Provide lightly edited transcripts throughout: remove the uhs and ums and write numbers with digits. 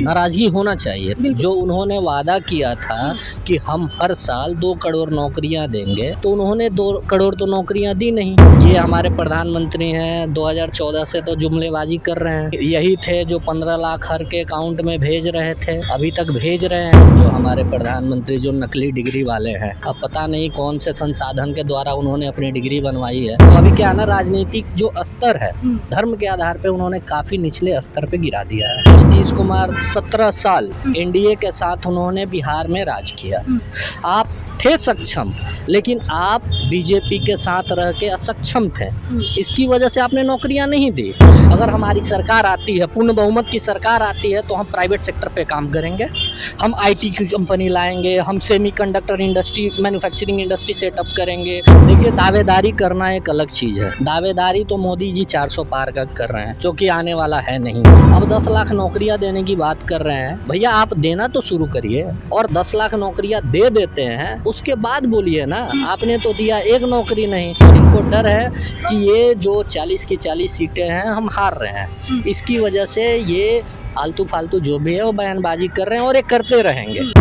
नाराजगी होना चाहिए। जो उन्होंने वादा किया था कि हम हर साल 2 करोड़ नौकरियां देंगे, तो उन्होंने 2 करोड़ तो नौकरियां दी नहीं। ये हमारे प्रधानमंत्री हैं 2014 से तो जुमलेबाजी कर रहे हैं। यही थे जो 15 लाख हर के अकाउंट में भेज रहे थे, अभी तक भेज रहे हैं। जो हमारे प्रधानमंत्री जो नकली डिग्री वाले हैं, अब पता नहीं कौन से संसाधन के द्वारा उन्होंने अपनी डिग्री बनवाई है। तो अभी क्या है ना, राजनीतिक जो स्तर है धर्म के आधार पे उन्होंने काफी निचले स्तर पे गिरा दिया है। नीतीश कुमार 17 साल एनडीए के साथ उन्होंने बिहार में राज किया। आप थे सक्षम, लेकिन आप बीजेपी के साथ रह के असक्षम थे। इसकी वजह से आपने नौकरियां नहीं दी। अगर हमारी सरकार आती है, पूर्ण बहुमत की सरकार आती है, तो हम प्राइवेट सेक्टर पे काम करेंगे, हम आईटी की कंपनी लाएंगे, हम semiconductor industry, manufacturing industry setup करेंगे। देखिए, दावेदारी करना एक अलग चीज है। दावेदारी तो मोदी जी 400 पार का कर रहे हैं, जो कि आने वाला है नहीं। अब 10 लाख नौकरियां देने की बात कर रहे हैं। भैया, आप देना तो शुरू करिए, और 10 लाख नौकरियां दे देते हैं, उसके बाद बोलिए ना। आपने तो दिया एक नौकरी नहीं। इनको डर है कि ये जो 40 की 40 सीटें हैं हम हार रहे हैं, इसकी वजह से ये आलतू फालतू जो भी है वो बयानबाजी कर रहे हैं, और ये करते रहेंगे।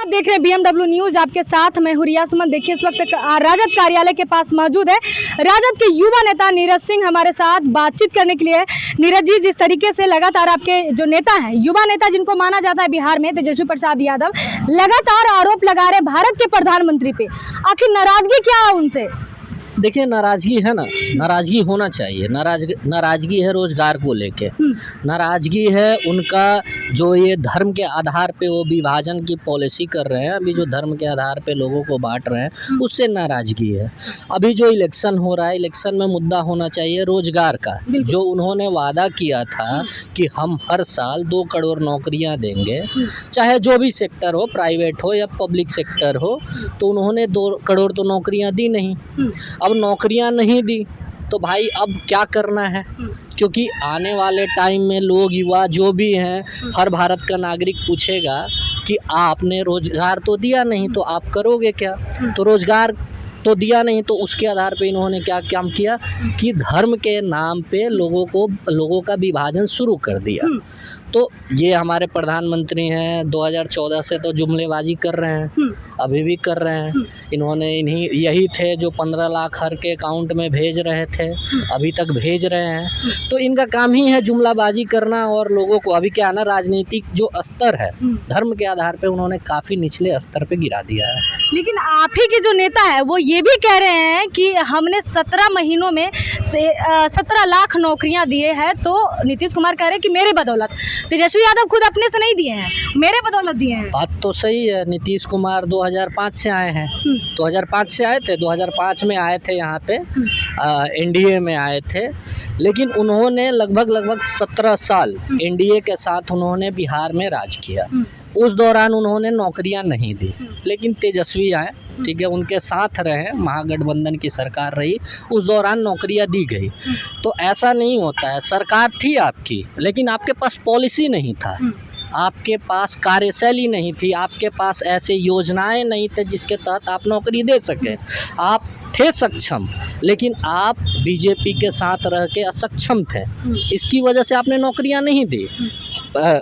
देख रहे हैं BMW न्यूज, आपके साथ मैं हुरिया सुमन। देखिए, इस वक्त राजद कार्यालय के पास मौजूद है। राजद के युवा नेता नीरज सिंह हमारे साथ बातचीत करने के लिए। नीरज जी, जिस तरीके से लगातार आपके जो नेता हैं, युवा नेता जिनको माना जाता है बिहार में, तेजस्वी प्रसाद यादव, लगातार आरोप लगा रहे भारत के प्रधानमंत्री पे, आखिर नाराजगी क्या है उनसे? देखिए, नाराजगी है ना, नाराजगी होना चाहिए। नाराजगी है रोजगार को लेके, नाराजगी है उनका जो ये धर्म के आधार पे वो विभाजन की पॉलिसी कर रहे हैं। अभी जो धर्म के आधार पे लोगों को बांट रहे हैं, उससे नाराजगी है। अभी जो इलेक्शन हो रहा है, इलेक्शन में मुद्दा होना चाहिए रोजगार का। जो उन्होंने वादा किया था कि हम हर साल 2 करोड़ नौकरियां देंगे, चाहे जो भी सेक्टर हो, प्राइवेट हो या पब्लिक सेक्टर हो, तो उन्होंने 2 करोड़ तो नौकरियां दी नहीं। अब नौकरियां नहीं दी तो भाई अब क्या करना है? क्योंकि आने वाले टाइम में लोग, युवा जो भी हैं, हर भारत का नागरिक पूछेगा कि आपने रोजगार तो दिया नहीं, तो आप करोगे क्या? तो रोजगार तो दिया नहीं, तो उसके आधार पे इन्होंने क्या काम किया कि धर्म के नाम पे लोगों का विभाजन शुरू कर दिया। तो ये हमारे प्रधानमंत्री हैं 2014 से तो जुमलेबाजी कर रहे हैं, अभी भी कर रहे हैं। इन्होंने यही थे जो 15 लाख हर के अकाउंट में भेज रहे थे, अभी तक भेज रहे हैं। तो इनका काम ही है जुमलाबाजी करना, और लोगों को, अभी क्या है ना, राजनीतिक जो स्तर है धर्म के आधार पे उन्होंने काफी निचले स्तर पे गिरा दिया है। लेकिन आप ही के जो नेता है वो ये भी कह रहे हैं कि हमने 17 महीनों में 17 लाख नौकरियां दिए हैं। तो नीतीश कुमार कह रहे हैं कि मेरे बदौलत, तेजस्वी यादव खुद अपने से नहीं दिए हैं, मेरे बदौलत दिए हैं। बात तो सही है। नीतीश कुमार 2005 से आए हैं, 2005 से आए थे, 2005 में आए थे यहाँ पे, एनडीए में आए थे। लेकिन उन्होंने लगभग 17 साल एनडीए के साथ उन्होंने बिहार में राज किया। उस दौरान उन्होंने नौकरियां नहीं दी, लेकिन तेजस्वी आए, ठीक है, उनके साथ रहे, महागठबंधन की सरकार रही, उस दौरान नौकरियां दी गई। तो ऐसा नहीं होता है। सरकार थी आपकी, लेकिन आपके पास पॉलिसी नहीं था, आपके पास कार्यशैली नहीं थी, आपके पास ऐसे योजनाएं नहीं थे जिसके तहत आप नौकरी दे सके। आप थे सक्षम, लेकिन आप बीजेपी के साथ रह के असक्षम थे। इसकी वजह से आपने नौकरियां नहीं दी।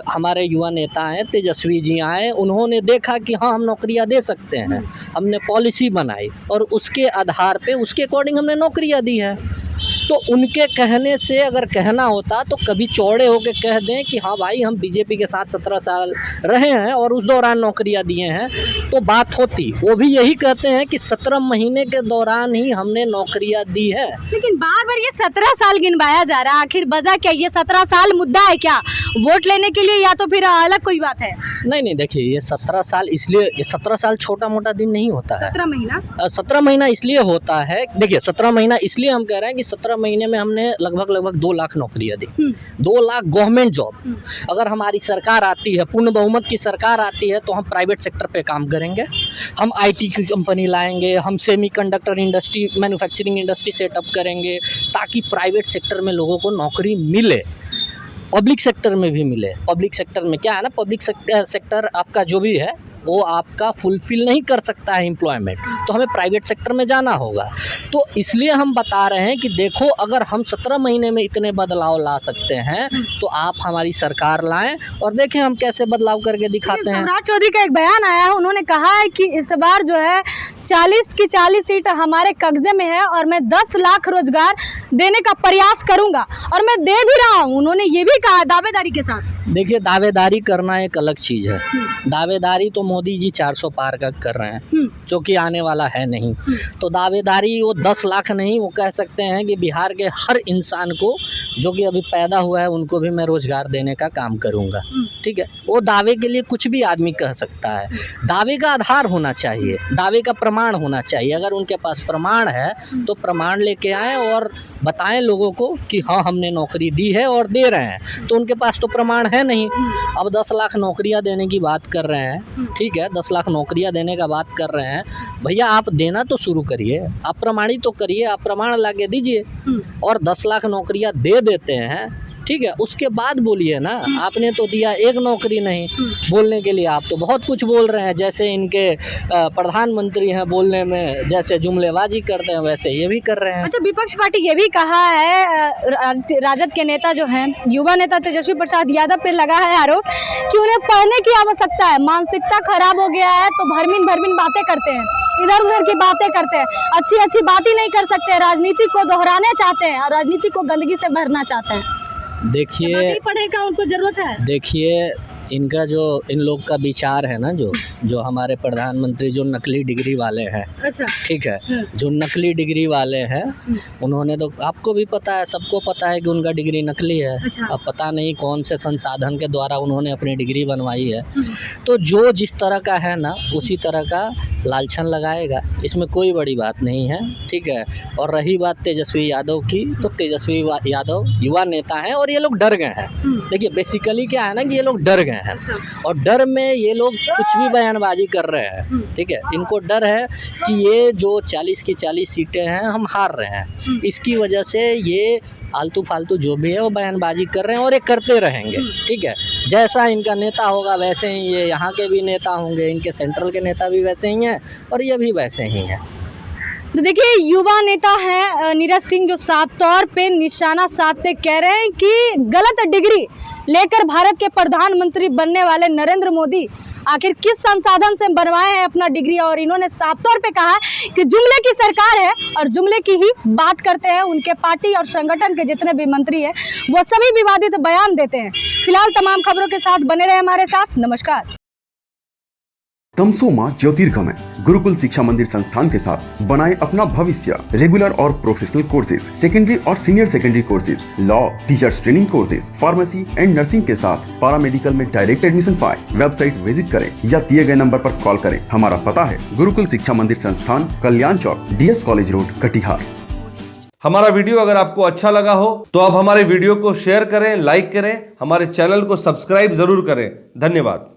हमारे युवा नेता हैं, तेजस्वी जी आए, उन्होंने देखा कि हाँ, हम नौकरियां दे सकते हैं, हमने पॉलिसी बनाई, और उसके आधार पे, उसके अकॉर्डिंग हमने नौकरियां दी हैं। तो उनके कहने से अगर कहना होता तो कभी चौड़े होकर कह दें कि हाँ भाई, हम बीजेपी के साथ 17 साल रहे हैं और उस दौरान नौकरियां दिए हैं, तो बात होती। वो भी यही कहते हैं कि 17 महीने के दौरान ही हमने नौकरियां दी है। लेकिन बार बार ये 17 साल गिनवाया जा रहा है, आखिर वजह क्या? ये 17 साल मुद्दा है क्या, वोट लेने के लिए, या तो फिर अलग कोई बात है? नहीं, देखिए, ये 17 साल इसलिए, ये 17 साल छोटा मोटा दिन नहीं होता है। 17 महीना इसलिए होता है, देखिए 17 महीना इसलिए हम कह रहे हैं कि 17 महीने में हमने लगभग 2 लाख नौकरियां दी, 2 लाख गवर्नमेंट जॉब। अगर हमारी सरकार आती है, पूर्ण बहुमत की सरकार आती है, तो हम प्राइवेट सेक्टर पे काम करेंगे, हम आईटी की कंपनी लाएंगे, हम semiconductor industry, manufacturing industry setup करेंगे, ताकि प्राइवेट सेक्टर में लोगों को नौकरी मिले। पब्लिक सेक्टर में भी मिले। पब्लिक सेक्टर में क्या है ना, पब्लिक सेक्टर आपका जो भी है वो आपका फुलफिल नहीं कर सकता है एम्प्लॉयमेंट, तो हमें प्राइवेट सेक्टर में जाना होगा। तो इसलिए हम बता रहे हैं कि देखो, अगर हम 17 महीने में इतने बदलाव ला सकते हैं तो आप हमारी सरकार लाएं और देखें हम कैसे बदलाव करके दिखाते हैं। सम्राट चौधरी का एक बयान आया है, उन्होंने कहा है कि इस बार जो है 40 की 40 सीट हमारे कब्जे में है और मैं 10 लाख रोजगार देने का प्रयास करूंगा और मैं दे भी रहा हूं। उन्होंने ये भी कहा दावेदारी के साथ। देखिए, दावेदारी करना एक अलग चीज़ है। दावेदारी तो मोदी जी 400 पार का कर रहे हैं, जो कि आने वाला है नहीं। तो दावेदारी वो 10 लाख नहीं, वो कह सकते हैं कि बिहार के हर इंसान को जो कि अभी पैदा हुआ है उनको भी मैं रोजगार देने का काम करूंगा। ठीक है, वो दावे के लिए कुछ भी आदमी कह सकता है। दावे का आधार होना चाहिए, दावे का प्रमाण होना चाहिए। अगर उनके पास प्रमाण है तो प्रमाण लेके आएँ और बताएं लोगों को कि हाँ हमने नौकरी दी है और दे रहे हैं। तो उनके पास तो प्रमाण है नहीं। अब 10 लाख नौकरियां देने की बात कर रहे हैं, ठीक है, 10 लाख नौकरियां देने का बात कर रहे हैं। भैया आप देना तो शुरू करिए, आप प्रमाणित तो करिए, आप प्रमाण लाके दीजिए। और 10 लाख नौकरियां दे देते हैं, ठीक है, उसके बाद बोलिए ना। आपने तो दिया एक नौकरी नहीं, बोलने के लिए आप तो बहुत कुछ बोल रहे हैं। जैसे इनके प्रधानमंत्री हैं, बोलने में जैसे जुमलेबाजी करते हैं वैसे ये भी कर रहे हैं। अच्छा, विपक्ष पार्टी ये भी कहा है, राजद के नेता जो हैं, युवा नेता तेजस्वी प्रसाद यादव पे लगा है आरोप कि उन्हें पढ़ने की आवश्यकता है, मानसिकता खराब हो गया है तो भरमीन बातें करते हैं, इधर उधर की बातें करते हैं, अच्छी बात ही नहीं कर सकते, राजनीति को दोहराने चाहते हैं और राजनीति को गंदगी से भरना चाहते हैं। देखिए, पढ़े का उनको जरूरत है। देखिए, इनका जो इन लोग का विचार है ना, जो हमारे प्रधानमंत्री जो नकली डिग्री वाले हैं, अच्छा, ठीक है, जो नकली डिग्री वाले हैं, उन्होंने तो आपको भी पता है, सबको पता है कि उनका डिग्री नकली है। अच्छा। अब पता नहीं कौन से संसाधन के द्वारा उन्होंने अपनी डिग्री बनवाई है। तो जो जिस तरह का है ना उसी तरह का लालछन लगाएगा, इसमें कोई बड़ी बात नहीं है, ठीक है। और रही बात तेजस्वी यादव की, तो तेजस्वी यादव युवा नेता हैं और ये लोग डर गए हैं। देखिए, बेसिकली क्या है ना कि ये लोग डर गए हैं और डर में ये लोग कुछ भी बयानबाजी कर रहे हैं, ठीक है। इनको डर है कि ये जो 40 की 40 सीटें हैं हम हार रहे हैं, इसकी वजह से ये आलतू फालतू जो भी है वो बयानबाजी कर रहे हैं और ये करते रहेंगे, ठीक है। जैसा इनका नेता होगा वैसे ही ये यहाँ के भी नेता होंगे, इनके सेंट्रल के नेता भी वैसे ही हैं और ये भी वैसे ही हैं। तो देखिए, युवा नेता हैं नीरज सिंह जो साफ तौर पे निशाना साधते कह रहे हैं कि गलत डिग्री लेकर भारत के प्रधानमंत्री बनने वाले नरेंद्र मोदी आखिर किस संसाधन से बनवाए हैं अपना डिग्री। और इन्होंने साफ तौर पे कहा कि जुमले की सरकार है और जुमले की ही बात करते हैं। उनके पार्टी और संगठन के जितने भी मंत्री हैं वो सभी विवादित बयान देते हैं। फिलहाल तमाम खबरों के साथ बने रहे हमारे साथ। नमस्कार। तमसो मां ज्योतिर्गमय गुरुकुल शिक्षा मंदिर संस्थान के साथ बनाए अपना भविष्य। रेगुलर और प्रोफेशनल कोर्सेज, सेकेंडरी और senior secondary courses, law, teachers training courses, pharmacy and nursing के साथ पैरामेडिकल में डायरेक्ट एडमिशन पाए। वेबसाइट विजिट करें या दिए गए नंबर पर कॉल करें। हमारा पता है गुरुकुल शिक्षा मंदिर संस्थान, कल्याण चौक, DS कॉलेज रोड, कटिहार। हमारा वीडियो अगर आपको अच्छा लगा हो तो आप हमारे वीडियो को शेयर करें, लाइक करें, हमारे चैनल को सब्सक्राइब जरूर करें। धन्यवाद।